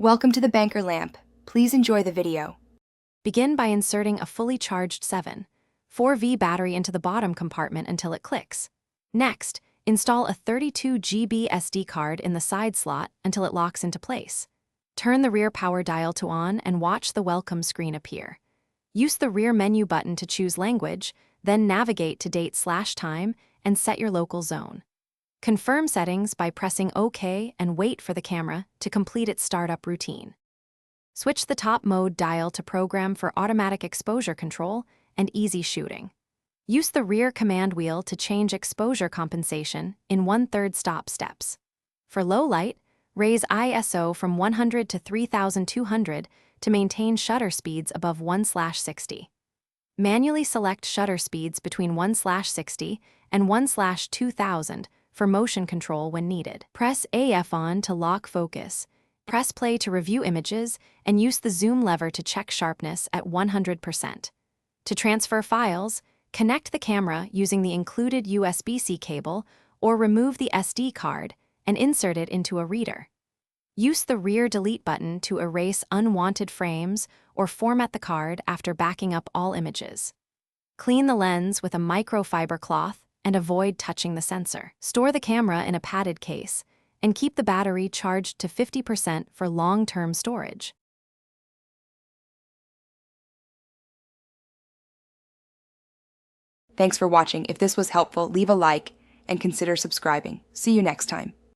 Welcome to the banker lamp. Please enjoy the video. Begin by inserting a fully charged 7.4V battery into the bottom compartment until it clicks. Next, install a 32GB SD card in the side slot until it locks into place. Turn the rear power dial to on and watch the welcome screen appear. Use the rear menu button to choose language, then navigate to date/time and set your local zone. Confirm settings by pressing OK and wait for the camera to complete its startup routine. Switch the top mode dial to program for automatic exposure control and easy shooting. Use the rear command wheel to change exposure compensation in 1/3 stop steps. For low light, raise ISO from 100 to 3200 to maintain shutter speeds above 1/60. Manually select shutter speeds between 1/60 and 1/2000 for motion control when needed. Press AF on to lock focus. Press play to review images and use the zoom lever to check sharpness at 100%. To transfer files, connect the camera using the included USB-C cable or remove the SD card and insert it into a reader. Use the rear delete button to erase unwanted frames or format the card after backing up all images. Clean the lens with a microfiber cloth and avoid touching the sensor. Store the camera in a padded case and keep the battery charged to 50% for long-term storage. Thanks for watching. If this was helpful, leave a like and consider subscribing. See you next time.